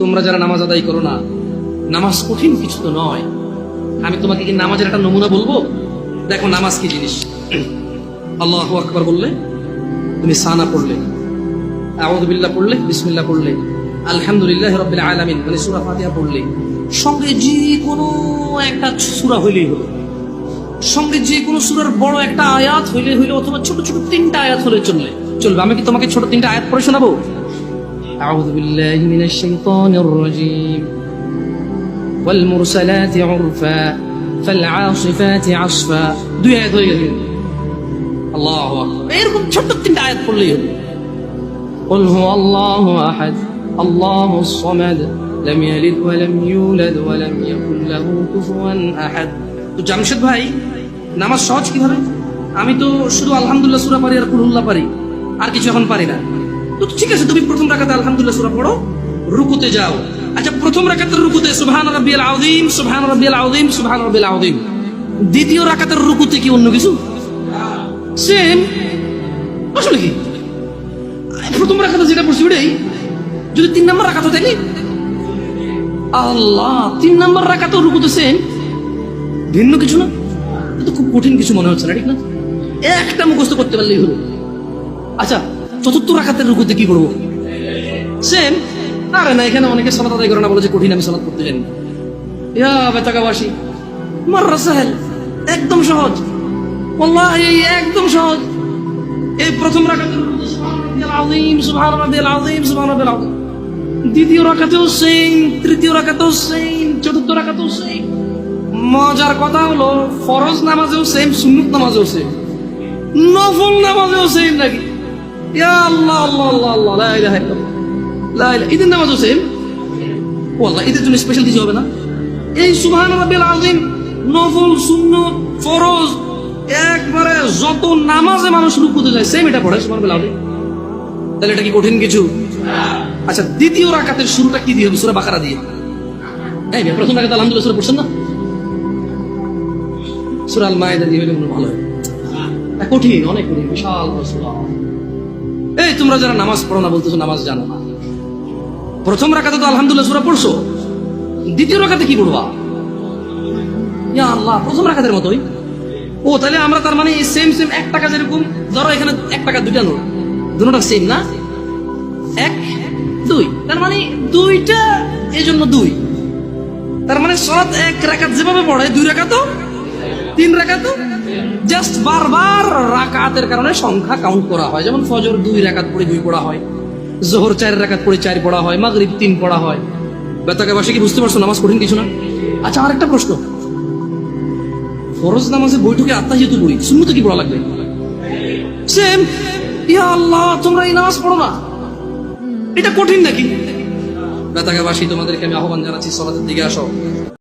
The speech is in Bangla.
তোমরা যারা নামাজ আদায় করো না, নামাজ কঠিন কিছু তো নয়। আমি তোমাকে কি নামাজের একটা নমুনা বলবো? দেখো নামাজ কি জিনিস। আল্লাহু আকবার বললে, তুমি সানা পড়লে, আউযু বিল্লাহ পড়লে, বিসমিল্লাহ পড়লে, আলহামদুলিল্লাহি রাব্বিল আলামিন মানে সূরা ফাতিহা পড়লে, সঙ্গে যে কোনো একটা সূরা হইলেই হলো, সঙ্গে যে কোনো সূরার বড় একটা আয়াত হইলে হইলো, অথবা ছোট ছোট তিনটা আয়াত হলে চলবে। আমি কি তোমাকে ছোট তিনটা আয়াত পড়ে শোনাবো? আউযু বিল্লাহি মিনাশ শাইতানির রাজীম, ওয়াল মুরসালাতি উরফা ফাল আসিফাতি আসফা। দুই আয়াত হয়ে গেল। আল্লাহু আকবার। এরকম ছোট তিনটা আয়াত পড়লেই হলো। কুল হুয়াল্লাহু আহাদ আল্লাহুস সামাদ লাম ইয়ালিদ ওয়া লাম ইউলাদ ওয়া লাম ইয়াকুল লাহু কুফুয়ান আহাদ। তো জামশেদ ভাই, নামাজ সহজ কিভাবে? আমি তো শুধু আলহামদুলিল্লাহ সূরা পারি আর কুলহুল্লাহ পারি, আর কিছু এখন পারি না। তো ঠিক আছে, তুমি প্রথম রাকাতে আলহামদুলিল্লাহ সূরা পড়ো, রুকুতে যাও। আচ্ছা, প্রথম রাকাতের রুকুতে সুবহান রাব্বিয়াল আযীম, সুবহান রাব্বিয়াল আযীম, সুবহান রাব্বিয়াল আযীম। দ্বিতীয় রাকাতের রুকুতে কি অন্য কিছু? সেম। আসলে কি প্রথম রাকাতে যেটা পড়ছি ওটাই, যদি 3 নম্বর রাকাত হয় তাহলে আল্লাহ 3 নম্বর রাকাতেও রুকুতে সেম, ভিন্ন কিছু না। তো খুব কঠিন কিছু মনে হচ্ছে না, ঠিক না? একটা মুখস্থ করতে পারলেই হলো। আচ্ছা, চতুর্থ রাকাতের রুকুতে কি করবো? সেম। আরে না, এখানে অনেকে সালাত আদায় করে না, বলে যে কঠিন, আমি সালাত করতে জানি। ইয়া বেতাকাবাসী, মাররা সাহেল, একদম সহজ, ওয়াল্লাহি একদম সহজ। এই প্রথম রাকাতের রুকুতে সুবহান রাব্বিয়াল আযীম, সুবহান রাব্বিয়াল আযীম, সুবহান রাব্বিয়াল আযীম। দ্বিতীয় রাকাতেও সেম, তৃতীয় রাকাতেও সেম, চতুর্থ রাকাতেও সেম। মজার কথা হলো ফরজ নামাজেও সেম, সুন্নত নামাজেও সেম, নফল নামাজেও সেম নাকি? ইয়া আল্লাহ আল্লাহ আল্লাহ আল্লাহ, লা ইলাহা ইল্লাল্লাহ, লা ইলাহা। ঈদের নামাজও সেম। ওয়াল্লাহ ঈদের জন্য স্পেশাল কিছু হবে না? এই সুবহান রাব্বিল আযীম, নফল, সুন্নত, ফরজ, একবারে যত নামাজে মানুষ রুকুতে যায় সেম এটা পড়ে সুবহান রাব্বিল আযীম। তাহলে এটা কি কঠিন কিছু? আচ্ছা, দ্বিতীয় রাকাতের শুরুটা কি দিয়ে হবে? সূরা বাকারা দিয়ে। এই প্রথম রাকাতে আলহামদুলিল্লাহ সূরা পড়ছেন না? সূরা আল মাইদা দিয়ে হলে ভালো হয়। কঠিন, অনেক কঠিন, বিশাল সূরা। এই তোমরা যারা নামাজ পড়ো না বলতেছো নামাজ জানো না, প্রথম রাকাতে তো আলহামদুলিল্লাহ সূরা পড়ছো, দ্বিতীয় রাকাতে কি পড়বা? ইয়া আল্লাহ, প্রথম রাকাতের মতোই। ও তাহলে আমরা তার মানে সেম সেম 1 টাকা, যেরকম ধরো এখানে 1 টাকা দুইটা নোট, দুটোটা সেম না, 1 2, তার মানে দুইটা, এই জন্য 2। তার মানে সালাত 1 রাকাত যেভাবে পড়ে 2 রাকাতও 3 রাকাতও, জাস্ট বারবার রাকাতের কারণে সংখ্যা কাউন্ট করা হয়। যেমন ফজর 2 রাকাত পড়ে 2 পড়া হয়, যোহর 4 রাকাত পড়ে 4 পড়া হয়, মাগরিব 3 পড়া হয়। বেতাকাবাসী কি বুঝতে পারছো নামাজ কঠিন কিছু না? আচ্ছা, আরেকটা প্রশ্ন, ফরজ নামাজে বৈঠকে আত্তাহিয়াতু পড়ি, সুন্নতে কি পড়া লাগবে? সেম। ইয়া আল্লাহ, তোমরা এই নামাজ পড়ো না, এটা কঠিন নাকি? বেতাকাবাসী, তোমাদেরকে আমি আহ্বান জানাচ্ছি, সালাতের দিকে আসো।